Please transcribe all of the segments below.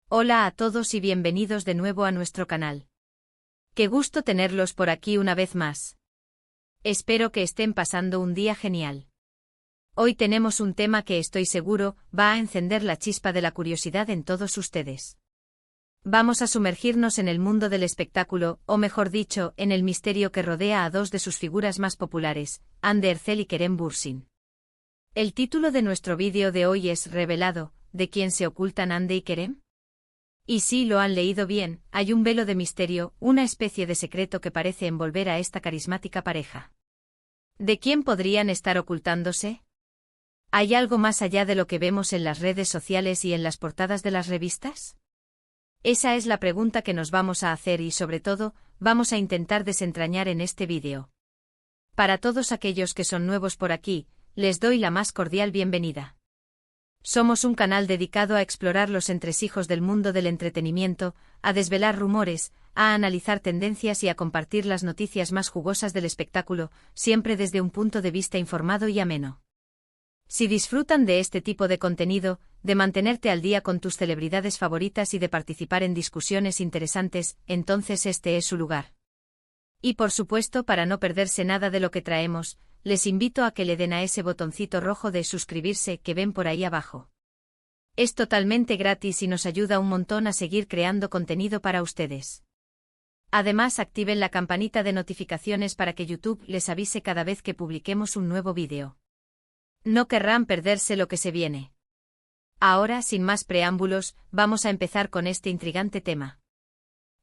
Hola a todos y bienvenidos de nuevo a nuestro canal. Qué gusto tenerlos por aquí una vez más. Espero que estén pasando un día genial. Hoy tenemos un tema que estoy seguro va a encender la chispa de la curiosidad en todos ustedes. Vamos a sumergirnos en el mundo del espectáculo, o mejor dicho, en el misterio que rodea a dos de sus figuras más populares, Hande Erçel y Kerem Bürsin. El título de nuestro vídeo de hoy es Revelado, ¿de quién se ocultan Hande y Kerem? Y si lo han leído bien, hay un velo de misterio, una especie de secreto que parece envolver a esta carismática pareja. ¿De quién podrían estar ocultándose? ¿Hay algo más allá de lo que vemos en las redes sociales y en las portadas de las revistas? Esa es la pregunta que nos vamos a hacer y sobre todo, vamos a intentar desentrañar en este vídeo. Para todos aquellos que son nuevos por aquí, les doy la más cordial bienvenida. Somos un canal dedicado a explorar los entresijos del mundo del entretenimiento, a desvelar rumores, a analizar tendencias y a compartir las noticias más jugosas del espectáculo, siempre desde un punto de vista informado y ameno. Si disfrutan de este tipo de contenido, de mantenerte al día con tus celebridades favoritas y de participar en discusiones interesantes, entonces este es su lugar. Y por supuesto, para no perderse nada de lo que traemos, les invito a que le den a ese botoncito rojo de suscribirse que ven por ahí abajo. Es totalmente gratis y nos ayuda un montón a seguir creando contenido para ustedes. Además, activen la campanita de notificaciones para que YouTube les avise cada vez que publiquemos un nuevo vídeo. No querrán perderse lo que se viene. Ahora, sin más preámbulos, vamos a empezar con este intrigante tema.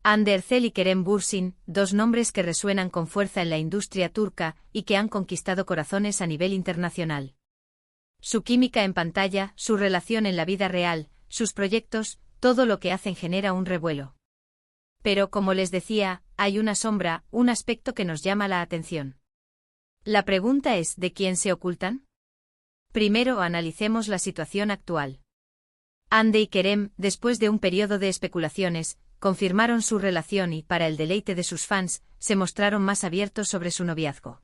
Hande Erçel y Kerem Bürsin, dos nombres que resuenan con fuerza en la industria turca y que han conquistado corazones a nivel internacional. Su química en pantalla, su relación en la vida real, sus proyectos, todo lo que hacen genera un revuelo. Pero como les decía, hay una sombra, un aspecto que nos llama la atención. La pregunta es, ¿de quién se ocultan? Primero analicemos la situación actual. Hande y Kerem, después de un periodo de especulaciones, confirmaron su relación y, para el deleite de sus fans, se mostraron más abiertos sobre su noviazgo.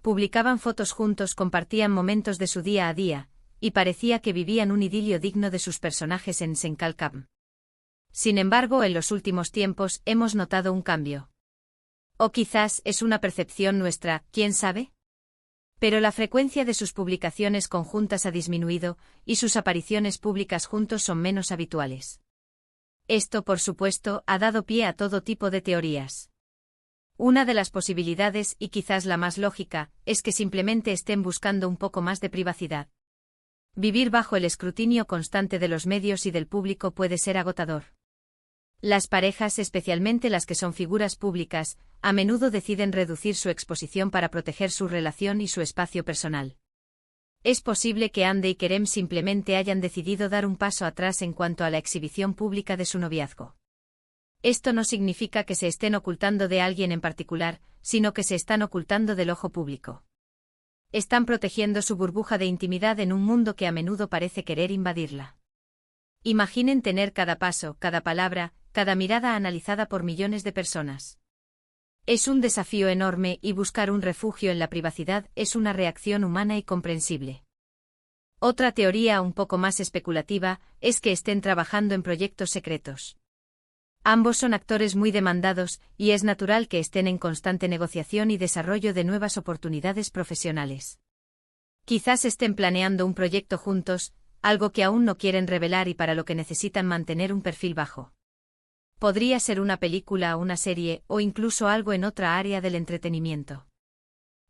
Publicaban fotos juntos, compartían momentos de su día a día, y parecía que vivían un idilio digno de sus personajes en Senkalkam. Sin embargo, en los últimos tiempos hemos notado un cambio. O quizás es una percepción nuestra, ¿quién sabe? Pero la frecuencia de sus publicaciones conjuntas ha disminuido, y sus apariciones públicas juntos son menos habituales. Esto, por supuesto, ha dado pie a todo tipo de teorías. Una de las posibilidades, y quizás la más lógica, es que simplemente estén buscando un poco más de privacidad. Vivir bajo el escrutinio constante de los medios y del público puede ser agotador. Las parejas, especialmente las que son figuras públicas, a menudo deciden reducir su exposición para proteger su relación y su espacio personal. Es posible que Hande y Kerem simplemente hayan decidido dar un paso atrás en cuanto a la exhibición pública de su noviazgo. Esto no significa que se estén ocultando de alguien en particular, sino que se están ocultando del ojo público. Están protegiendo su burbuja de intimidad en un mundo que a menudo parece querer invadirla. Imaginen tener cada paso, cada palabra, cada mirada analizada por millones de personas. Es un desafío enorme y buscar un refugio en la privacidad es una reacción humana y comprensible. Otra teoría un poco más especulativa es que estén trabajando en proyectos secretos. Ambos son actores muy demandados y es natural que estén en constante negociación y desarrollo de nuevas oportunidades profesionales. Quizás estén planeando un proyecto juntos, algo que aún no quieren revelar y para lo que necesitan mantener un perfil bajo. Podría ser una película, una serie, o incluso algo en otra área del entretenimiento.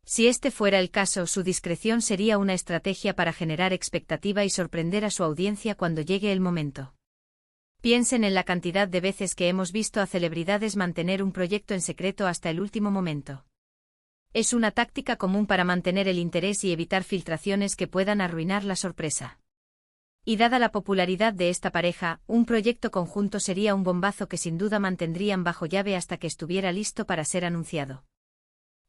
Si este fuera el caso, su discreción sería una estrategia para generar expectativa y sorprender a su audiencia cuando llegue el momento. Piensen en la cantidad de veces que hemos visto a celebridades mantener un proyecto en secreto hasta el último momento. Es una táctica común para mantener el interés y evitar filtraciones que puedan arruinar la sorpresa. Y dada la popularidad de esta pareja, un proyecto conjunto sería un bombazo que sin duda mantendrían bajo llave hasta que estuviera listo para ser anunciado.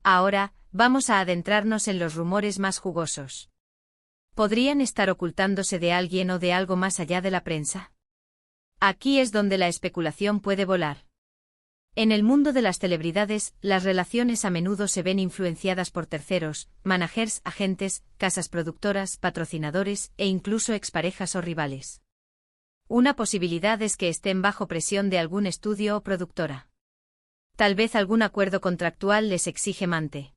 Ahora, vamos a adentrarnos en los rumores más jugosos. ¿Podrían estar ocultándose de alguien o de algo más allá de la prensa? Aquí es donde la especulación puede volar. En el mundo de las celebridades, las relaciones a menudo se ven influenciadas por terceros, managers, agentes, casas productoras, patrocinadores e incluso exparejas o rivales. Una posibilidad es que estén bajo presión de algún estudio o productora. Tal vez algún acuerdo contractual les exige mantener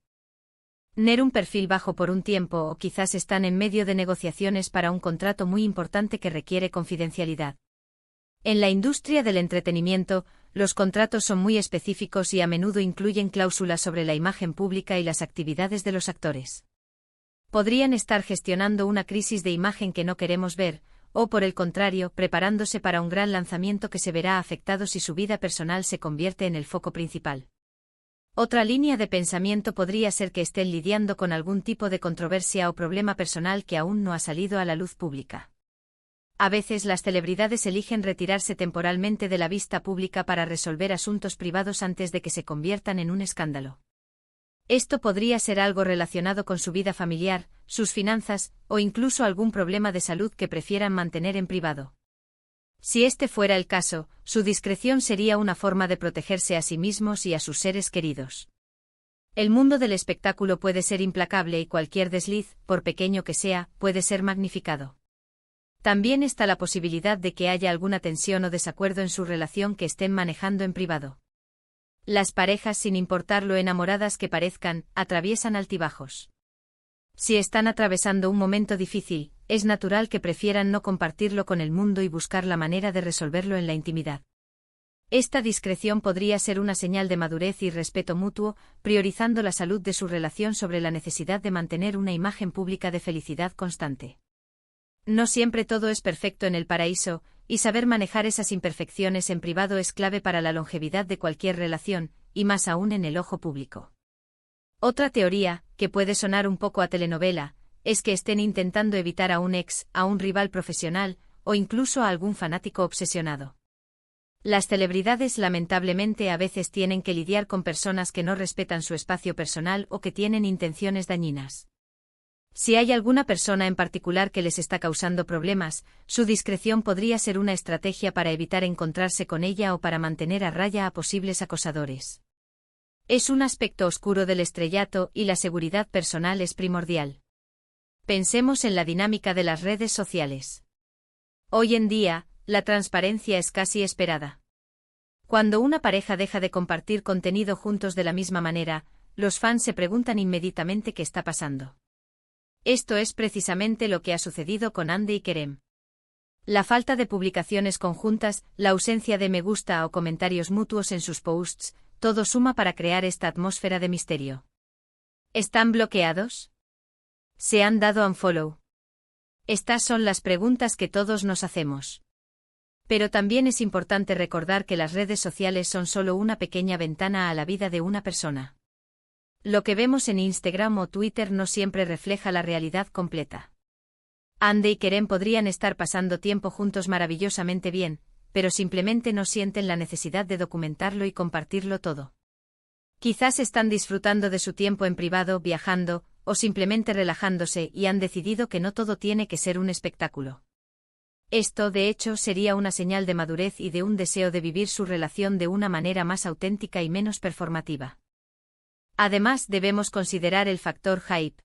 un perfil bajo por un tiempo, o quizás están en medio de negociaciones para un contrato muy importante que requiere confidencialidad. En la industria del entretenimiento, los contratos son muy específicos y a menudo incluyen cláusulas sobre la imagen pública y las actividades de los actores. Podrían estar gestionando una crisis de imagen que no queremos ver, o por el contrario, preparándose para un gran lanzamiento que se verá afectado si su vida personal se convierte en el foco principal. Otra línea de pensamiento podría ser que estén lidiando con algún tipo de controversia o problema personal que aún no ha salido a la luz pública. A veces las celebridades eligen retirarse temporalmente de la vista pública para resolver asuntos privados antes de que se conviertan en un escándalo. Esto podría ser algo relacionado con su vida familiar, sus finanzas, o incluso algún problema de salud que prefieran mantener en privado. Si este fuera el caso, su discreción sería una forma de protegerse a sí mismos y a sus seres queridos. El mundo del espectáculo puede ser implacable y cualquier desliz, por pequeño que sea, puede ser magnificado. También está la posibilidad de que haya alguna tensión o desacuerdo en su relación que estén manejando en privado. Las parejas, sin importar lo enamoradas que parezcan, atraviesan altibajos. Si están atravesando un momento difícil, es natural que prefieran no compartirlo con el mundo y buscar la manera de resolverlo en la intimidad. Esta discreción podría ser una señal de madurez y respeto mutuo, priorizando la salud de su relación sobre la necesidad de mantener una imagen pública de felicidad constante. No siempre todo es perfecto en el paraíso, y saber manejar esas imperfecciones en privado es clave para la longevidad de cualquier relación, y más aún en el ojo público. Otra teoría, que puede sonar un poco a telenovela, es que estén intentando evitar a un ex, a un rival profesional, o incluso a algún fanático obsesionado. Las celebridades lamentablemente a veces tienen que lidiar con personas que no respetan su espacio personal o que tienen intenciones dañinas. Si hay alguna persona en particular que les está causando problemas, su discreción podría ser una estrategia para evitar encontrarse con ella o para mantener a raya a posibles acosadores. Es un aspecto oscuro del estrellato y la seguridad personal es primordial. Pensemos en la dinámica de las redes sociales. Hoy en día, la transparencia es casi esperada. Cuando una pareja deja de compartir contenido juntos de la misma manera, los fans se preguntan inmediatamente qué está pasando. Esto es precisamente lo que ha sucedido con Andy y Kerem. La falta de publicaciones conjuntas, la ausencia de me gusta o comentarios mutuos en sus posts, todo suma para crear esta atmósfera de misterio. ¿Están bloqueados? ¿Se han dado unfollow? Estas son las preguntas que todos nos hacemos. Pero también es importante recordar que las redes sociales son solo una pequeña ventana a la vida de una persona. Lo que vemos en Instagram o Twitter no siempre refleja la realidad completa. Andy y Kerem podrían estar pasando tiempo juntos maravillosamente bien, pero simplemente no sienten la necesidad de documentarlo y compartirlo todo. Quizás están disfrutando de su tiempo en privado, viajando, o simplemente relajándose y han decidido que no todo tiene que ser un espectáculo. Esto, de hecho, sería una señal de madurez y de un deseo de vivir su relación de una manera más auténtica y menos performativa. Además, debemos considerar el factor hype.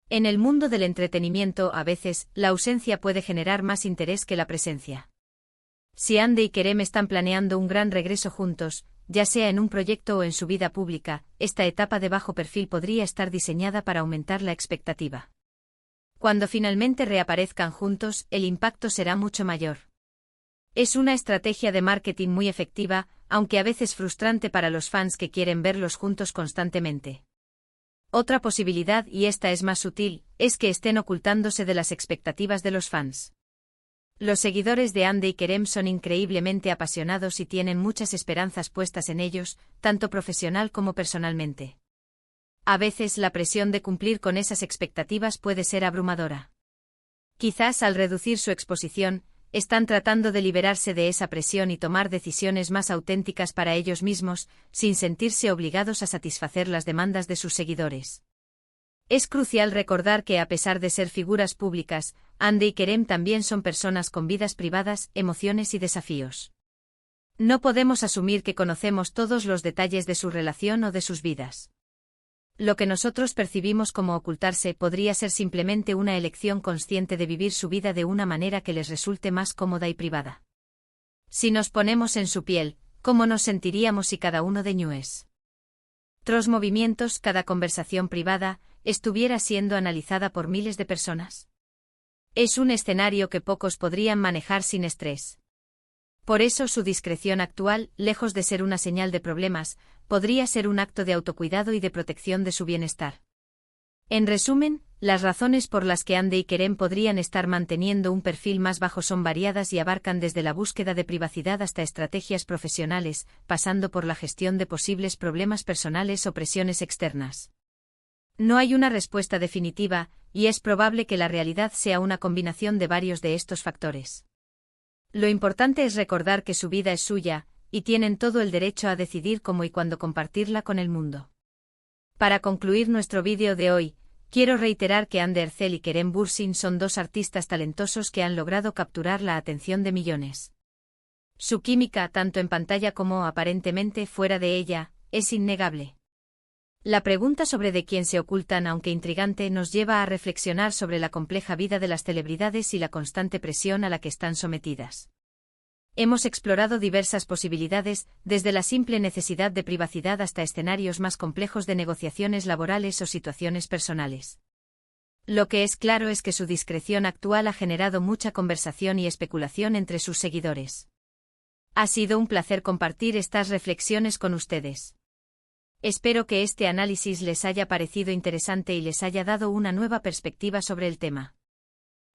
En el mundo del entretenimiento, a veces, la ausencia puede generar más interés que la presencia. Si Andy y Kerem están planeando un gran regreso juntos, ya sea en un proyecto o en su vida pública, esta etapa de bajo perfil podría estar diseñada para aumentar la expectativa. Cuando finalmente reaparezcan juntos, el impacto será mucho mayor. Es una estrategia de marketing muy efectiva, aunque a veces frustrante para los fans que quieren verlos juntos constantemente. Otra posibilidad, y esta es más sutil, es que estén ocultándose de las expectativas de los fans. Los seguidores de Andy y Kerem son increíblemente apasionados y tienen muchas esperanzas puestas en ellos, tanto profesional como personalmente. A veces la presión de cumplir con esas expectativas puede ser abrumadora. Quizás al reducir su exposición, están tratando de liberarse de esa presión y tomar decisiones más auténticas para ellos mismos, sin sentirse obligados a satisfacer las demandas de sus seguidores. Es crucial recordar que a pesar de ser figuras públicas, Andy y Kerem también son personas con vidas privadas, emociones y desafíos. No podemos asumir que conocemos todos los detalles de su relación o de sus vidas. Lo que nosotros percibimos como ocultarse podría ser simplemente una elección consciente de vivir su vida de una manera que les resulte más cómoda y privada. Si nos ponemos en su piel, ¿cómo nos sentiríamos si cada uno de nuestros movimientos, cada conversación privada, estuviera siendo analizada por miles de personas? Es un escenario que pocos podrían manejar sin estrés. Por eso su discreción actual, lejos de ser una señal de problemas, podría ser un acto de autocuidado y de protección de su bienestar. En resumen, las razones por las que Andy y Kerem podrían estar manteniendo un perfil más bajo son variadas y abarcan desde la búsqueda de privacidad hasta estrategias profesionales, pasando por la gestión de posibles problemas personales o presiones externas. No hay una respuesta definitiva, y es probable que la realidad sea una combinación de varios de estos factores. Lo importante es recordar que su vida es suya, y tienen todo el derecho a decidir cómo y cuándo compartirla con el mundo. Para concluir nuestro vídeo de hoy, quiero reiterar que Hande Erçel y Kerem Bürsin son dos artistas talentosos que han logrado capturar la atención de millones. Su química, tanto en pantalla como aparentemente fuera de ella, es innegable. La pregunta sobre de quién se ocultan, aunque intrigante, nos lleva a reflexionar sobre la compleja vida de las celebridades y la constante presión a la que están sometidas. Hemos explorado diversas posibilidades, desde la simple necesidad de privacidad hasta escenarios más complejos de negociaciones laborales o situaciones personales. Lo que es claro es que su discreción actual ha generado mucha conversación y especulación entre sus seguidores. Ha sido un placer compartir estas reflexiones con ustedes. Espero que este análisis les haya parecido interesante y les haya dado una nueva perspectiva sobre el tema.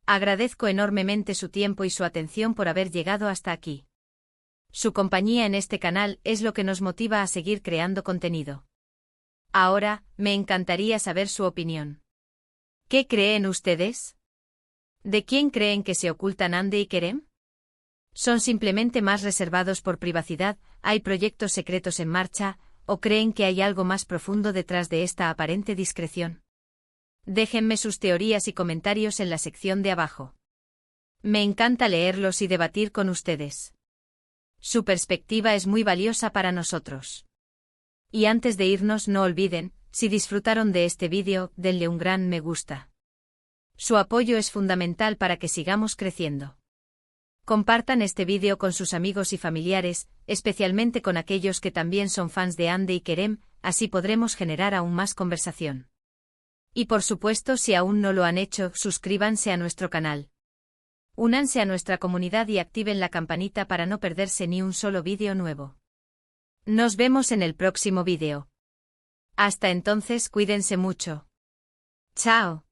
Agradezco enormemente su tiempo y su atención por haber llegado hasta aquí. Su compañía en este canal es lo que nos motiva a seguir creando contenido. Ahora, me encantaría saber su opinión. ¿Qué creen ustedes? ¿De quién creen que se ocultan Hande y Kerem? ¿Son simplemente más reservados por privacidad, hay proyectos secretos en marcha, o creen que hay algo más profundo detrás de esta aparente discreción? Déjenme sus teorías y comentarios en la sección de abajo. Me encanta leerlos y debatir con ustedes. Su perspectiva es muy valiosa para nosotros. Y antes de irnos, no olviden, si disfrutaron de este vídeo, denle un gran me gusta. Su apoyo es fundamental para que sigamos creciendo. Compartan este vídeo con sus amigos y familiares, especialmente con aquellos que también son fans de Hande y Kerem, así podremos generar aún más conversación. Y por supuesto, si aún no lo han hecho, suscríbanse a nuestro canal. Únanse a nuestra comunidad y activen la campanita para no perderse ni un solo vídeo nuevo. Nos vemos en el próximo vídeo. Hasta entonces, cuídense mucho. Chao.